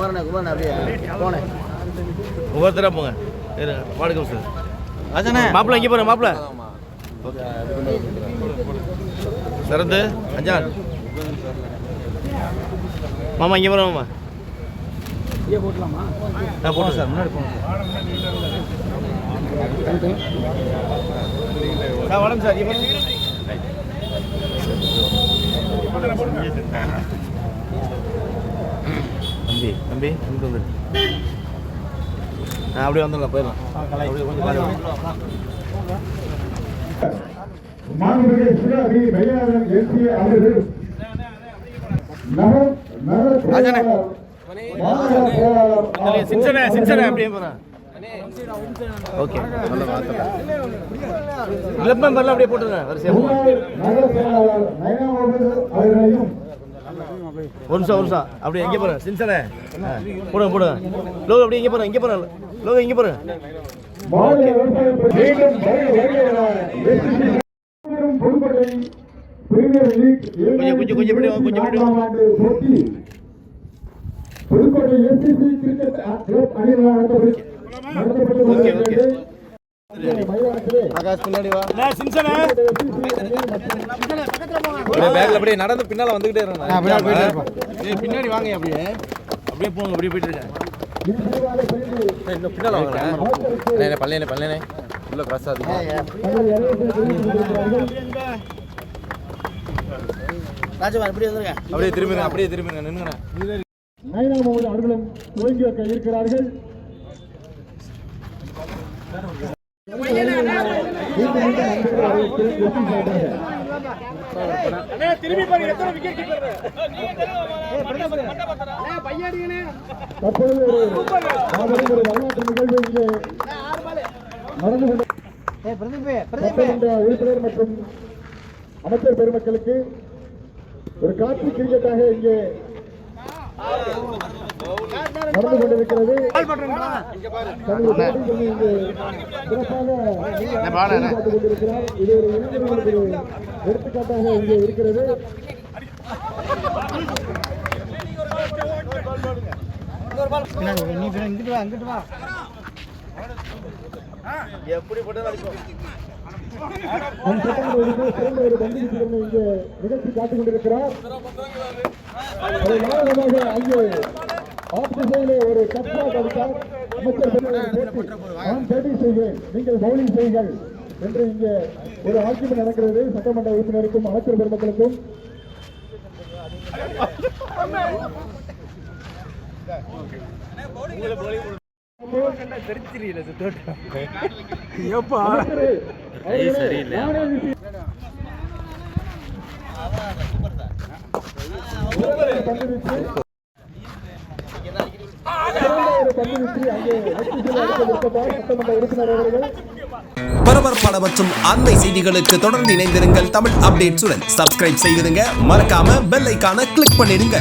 குமாரண்ணே அப்படியே போனேன். ஒவ்வொருத்தராக போங்க. வாடகை சார் அதானே மாப்பிள்ளை இங்கே போகிறேன். மாப்பிள்ளை சரத்து அஞ்சான் மாமா இங்கே போகிறேன். மாமா போட்டலாமா? நான் போட்டேன் சார். முன்னாடி போகணும் சார். வணக்கம் சார். தம்பி இங்கே வந்துடு. அப்படியே வந்துடலாம், போயிடலாம். சின்சனே அப்படியே போகிறேன். ஓகே கிளப் மெம்பர்லாம் அப்படியே போட்டுருங்க வரிசையாக. ஒரு நிமிஷம் அப்படியே எங்கே போகிறேன்? சின்சனே போடுங்க. லோகோ அப்படியே இங்கே போகிறேன். லோகோ இங்கே போகிறேன். அப்படியே நடந்து பின்னால வந்துகிட்டே பின்னாடி வாங்க. அப்படியே போங்க. அப்படியே போயிட்டு இருக்கேன். இன்னும் பின்னால வாங்க. பள்ளியனே உள்ள கிராஸ் ஆகுது. ராஜகுமார் இப்படி வந்துருங்க. அப்படியே திரும்பிங்க. நின்னுங்க. அவர்களும் துவங்கி வைக்க இருக்கிறார்கள். தற்பொழுது ஒரு வரலாற்று நிகழ்வு இங்கே நடந்து உறுப்பினர் மற்றும் அமைச்சர் பெருமக்களுக்கு ஒரு காட்சி கிரிக்கெட்டாக இங்கே நடந்து கொண்டிருக்கிறது. இது ஒரு இளைஞர்களுக்கு எடுத்துக்காட்டாக இங்கே இருக்கிறது. சிறந்த ஒரு பந்து வீச்சுகளை இங்கே நிகழ்ச்சி காட்டிக் கொண்டிருக்கிறார். அங்கே ஆப் திசையிலே ஒரு கட்பா கவித்தார். அமைச்சர் நான் பேட்டிங் செய்கிறேன், நீங்கள் பவுலிங் செய்யுங்கள் என்று இங்கே ஒரு ஆட்சியம் நடக்கிறது. சட்டமன்ற உறுப்பினருக்கும் அமைச்சர் பெருமக்களுக்கும் பரபரப்பான மற்றும் அண்மை செய்திகளுக்கு தொடர்ந்து இணைந்திருங்கள் தமிழ் அப்டேட்ஸுடன். சப்ஸ்கிரைப் செய்திருங்க, மறக்காம பெல் ஐகானை கிளிக் பண்ணிடுங்க.